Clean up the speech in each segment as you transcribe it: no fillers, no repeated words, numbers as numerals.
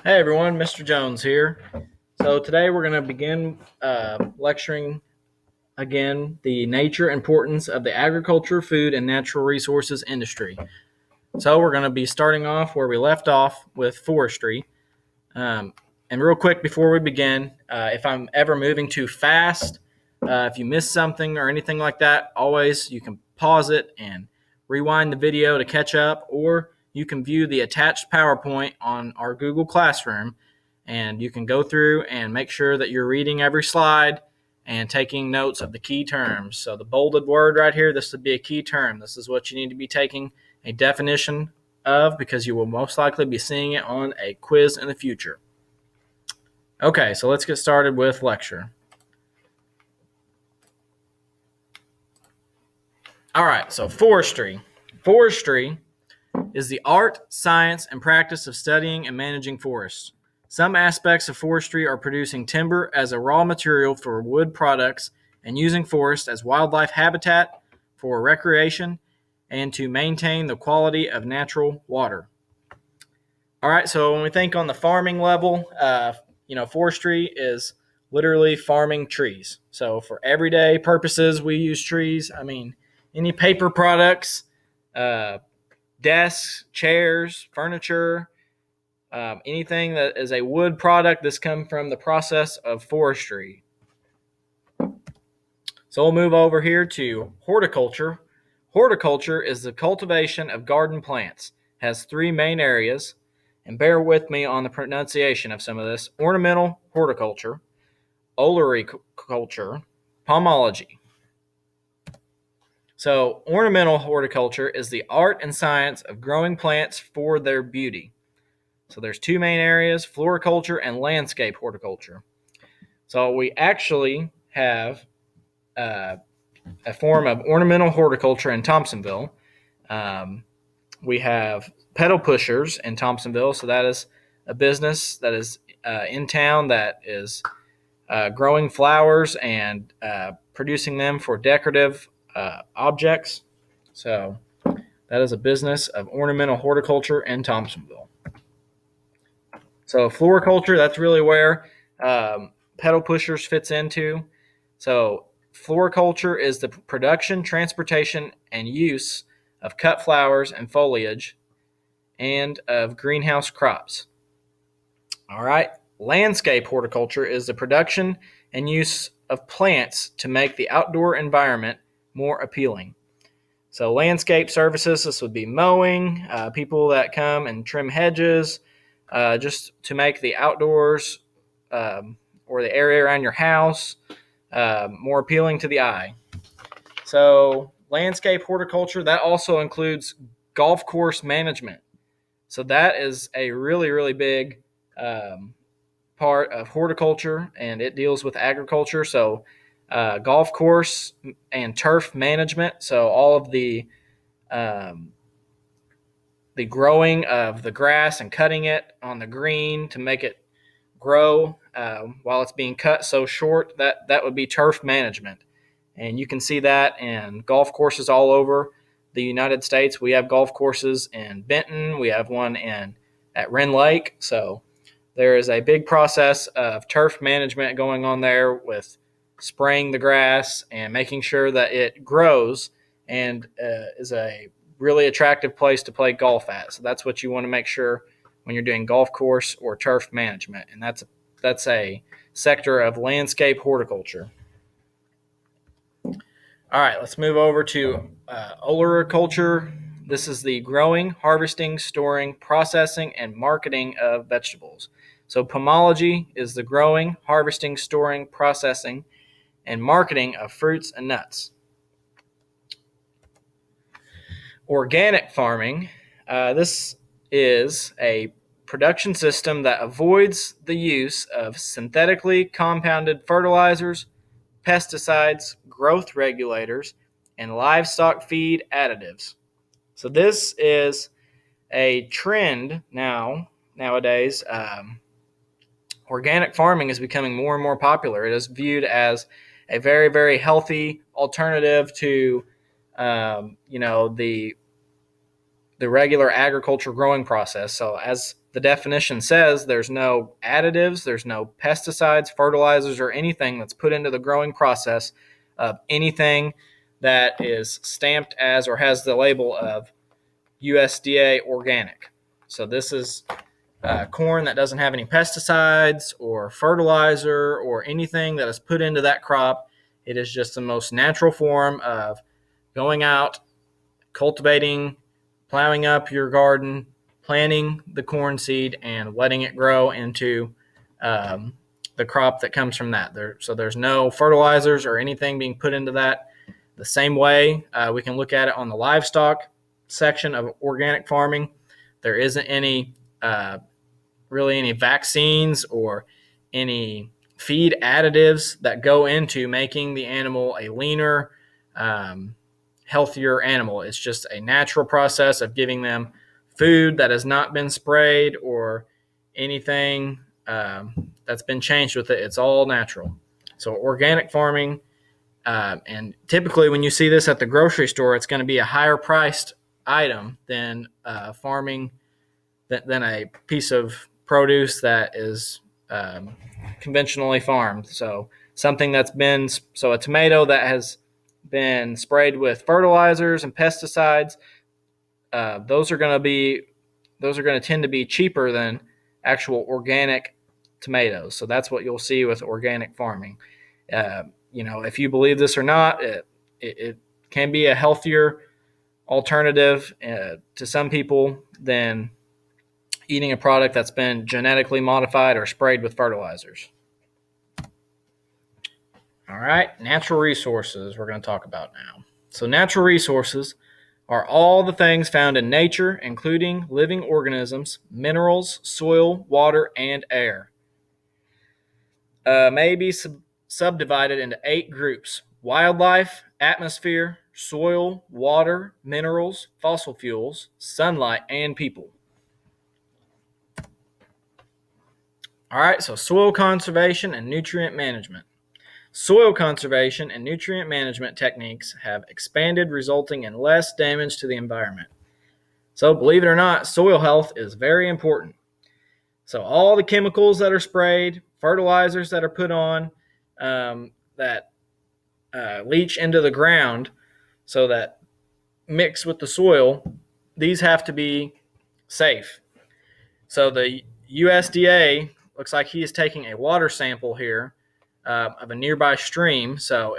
Hey everyone, Mr. Jones here. So today we're going to begin lecturing again the nature and importance of the agriculture, food, and natural resources industry. So we're going to be starting off where we left off with forestry. Um, and real quick before we begin, if I'm ever moving too fast, if you miss something or anything like that, always you can pause it and rewind the video to catch up, or you can view the attached PowerPoint on our Google Classroom, and you can go through and make sure that you're reading every slide and taking notes of the key terms. So the bolded word right here, this would be a key term. This is what you need to be taking a definition of because you will most likely be seeing it on a quiz in the future. Okay, so let's get started with lecture. All right, so forestry. Forestry is the art, science, and practice of studying and managing forests. Some aspects of forestry are producing timber as a raw material for wood products and using forest as wildlife habitat for recreation and to maintain the quality of natural water. All right, so when we think on the farming level, forestry is literally farming trees. So for everyday purposes, we use trees. I mean, any paper products, uh, desks, chairs, furniture, anything that is a wood product, this comes from the process of forestry. So we'll move over here to horticulture. Horticulture is the cultivation of garden plants. It has three main areas, and bear with me on the pronunciation of some of this: ornamental horticulture, olericulture, pomology. So, ornamental horticulture is the art and science of growing plants for their beauty. So, there's two main areas: floriculture and landscape horticulture. So, we actually have uh, a form of ornamental horticulture in Thompsonville. Um, we have pedal pushers in Thompsonville. So, that is a business that is in town that is growing flowers and producing them for decorative objects. So that is a business of ornamental horticulture in Thompsonville. So floriculture, that's really where pedal pushers fits into. So floriculture is the production, transportation, and use of cut flowers and foliage and of greenhouse crops. All right. Landscape horticulture is the production and use of plants to make the outdoor environment more appealing. So, landscape services, this would be mowing, people that come and trim hedges, just to make the outdoors or the area around your house more appealing to the eye. So, landscape horticulture, that also includes golf course management. So, that is a really, really big part of horticulture, and it deals with agriculture. So, golf course and turf management. So, all of um, the growing of the grass and cutting it on the green to make it grow while it's being cut so short. That would be turf management, and you can see that in golf courses all over the United States. We have golf courses in Benton. We have one at Wren Lake. So there is a big process of turf management going on there with spraying the grass and making sure that it grows and is a really attractive place to play golf at. So that's what you want to make sure when you're doing golf course or turf management, and that's a sector of landscape horticulture. All right, let's move over to olericulture. This is the growing, harvesting, storing, processing, and marketing of vegetables. So, pomology is the growing, harvesting, storing, processing, and marketing of fruits and nuts. Organic farming, this is a production system that avoids the use of synthetically compounded fertilizers, pesticides, growth regulators, and livestock feed additives. So this is a trend nowadays. Organic farming is becoming more and more popular. It is viewed as a very, very healthy alternative to, the regular agriculture growing process. So as the definition says there's no additives, there's no pesticides, fertilizers, or anything that's put into the growing process of anything that is stamped as or has the label of USDA organic. So this is corn that doesn't have any pesticides or fertilizer or anything that is put into that crop. It is just the most natural form of going out, cultivating, plowing up your garden, planting the corn seed, and letting it grow into the crop that comes from that. So there's no fertilizers or anything being put into that. The same way we can look at it on the livestock section of organic farming. There isn't any really any vaccines or any feed additives that go into making the animal a leaner, healthier animal. It's just a natural process of giving them food that has not been sprayed or anything that's been changed with it. It's all natural. So organic farming, and typically when you see this at the grocery store, it's going to be a higher priced item than farming than a piece of produce that is conventionally farmed. So something that's been, so a tomato that has been sprayed with fertilizers and pesticides, those are going to tend to be cheaper than actual organic tomatoes. So that's what you'll see with organic farming. If you believe this or not, it can be a healthier alternative to some people than eating a product that's been genetically modified or sprayed with fertilizers. All right, natural resources we're going to talk about now. So natural resources are all the things found in nature, including living organisms, minerals, soil, water, and air. May be subdivided into 8 groups: wildlife, atmosphere, soil, water, minerals, fossil fuels, sunlight, and people. All right, so soil conservation and nutrient management. Soil conservation and nutrient management techniques have expanded, resulting in less damage to the environment. So believe it or not, soil health is very important. So all the chemicals that are sprayed, fertilizers that are put on, that leach into the ground, so that mix with the soil, these have to be safe. So the USDA looks like he is taking a water sample here of a nearby stream. So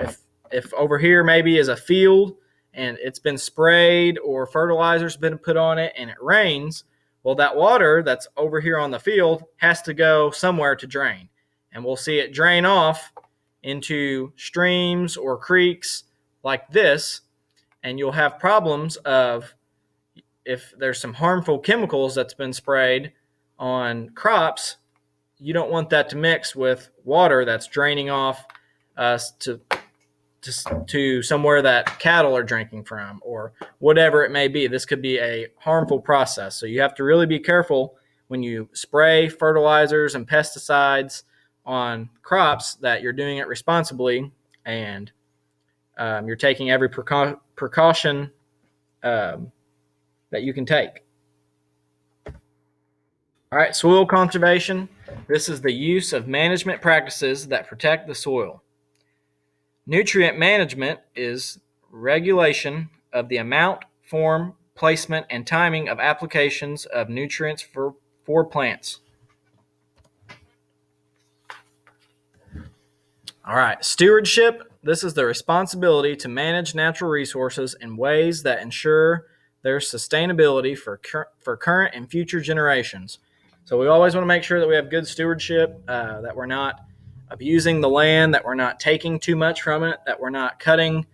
if over here maybe is a field and it's been sprayed or fertilizer's been put on it and it rains, well, that water that's over here on the field has to go somewhere to drain. And we'll see it drain off into streams or creeks like this. And you'll have problems of, if there's some harmful chemicals that's been sprayed on crops, you don't want that to mix with water that's draining off to somewhere that cattle are drinking from, or whatever it may be. This could be a harmful process. So you have to really be careful when you spray fertilizers and pesticides on crops that you're doing it responsibly, and you're taking every precaution that you can take. All right, soil conservation. This is the use of management practices that protect the soil. Nutrient management is regulation of the amount, form, placement, and timing of applications of nutrients for plants. All right, stewardship. This is the responsibility to manage natural resources in ways that ensure their sustainability for current and future generations. So we always want to make sure that we have good stewardship, that we're not abusing the land, that we're not taking too much from it, that we're not cutting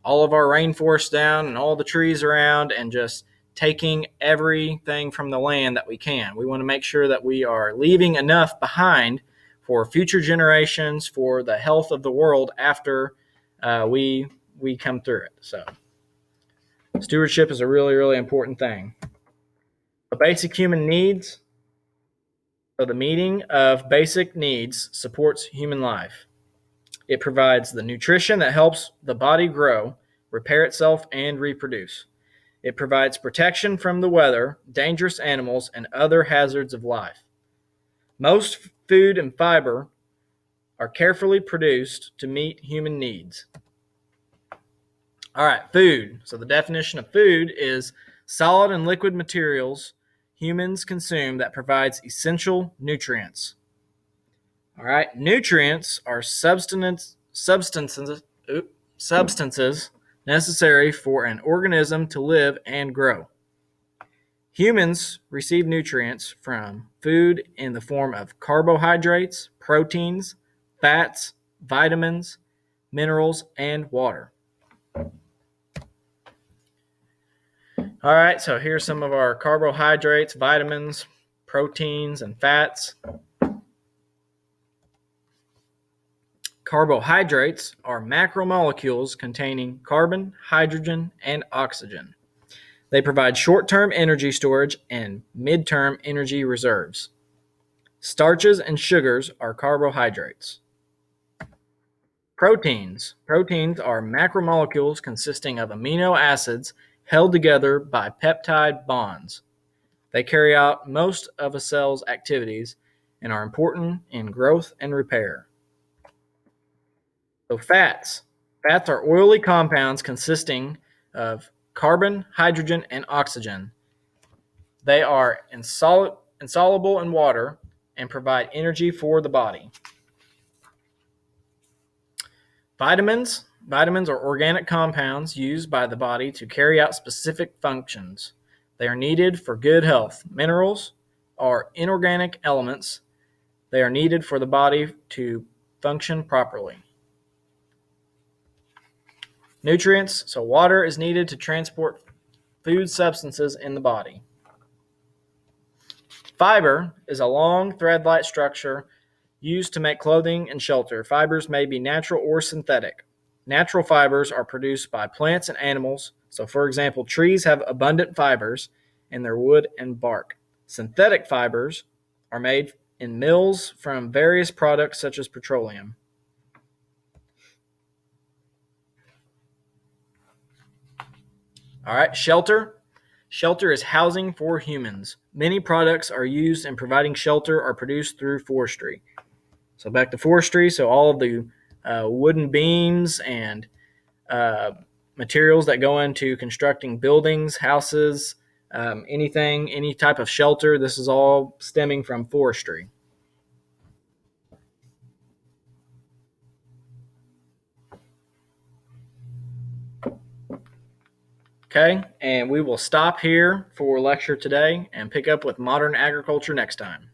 all of our rainforest down and all the trees around and just taking everything from the land that we can. We want to make sure that we are leaving enough behind for future generations, for the health of the world after we come through it. So stewardship is a really, really important thing. The basic human needs. So the meeting of basic needs supports human life. It provides the nutrition that helps the body grow, repair itself, and reproduce. It provides protection from the weather, dangerous animals, and other hazards of life. Most food and fiber are carefully produced to meet human needs. All right, food. So the definition of food is solid and liquid materials humans consume that provides essential nutrients. All right, nutrients are substances necessary for an organism to live and grow. Humans receive nutrients from food in the form of carbohydrates, proteins, fats, vitamins, minerals, and water. All right, so here's some of our carbohydrates, vitamins, proteins, and fats. Carbohydrates are macromolecules containing carbon, hydrogen, and oxygen. They provide short-term energy storage and mid-term energy reserves. Starches and sugars are carbohydrates. Proteins. Proteins are macromolecules consisting of amino acids held together by peptide bonds. They carry out most of a cell's activities and are important in growth and repair. So fats. Fats are oily compounds consisting of carbon, hydrogen, and oxygen. They are insoluble in water and provide energy for the body. Vitamins. Vitamins are organic compounds used by the body to carry out specific functions. They are needed for good health. Minerals are inorganic elements. They are needed for the body to function properly. Nutrients. So water is needed to transport food substances in the body. Fiber is a long thread-like structure used to make clothing and shelter. Fibers may be natural or synthetic. Natural fibers are produced by plants and animals. So, for example, trees have abundant fibers in their wood and bark. Synthetic fibers are made in mills from various products such as petroleum. All right, shelter. Shelter is housing for humans. Many products are used in providing shelter are produced through forestry. So back to forestry. So all of the wooden beams and materials that go into constructing buildings, houses, anything, any type of shelter, this is all stemming from forestry. Okay, and we will stop here for lecture today and pick up with modern agriculture next time.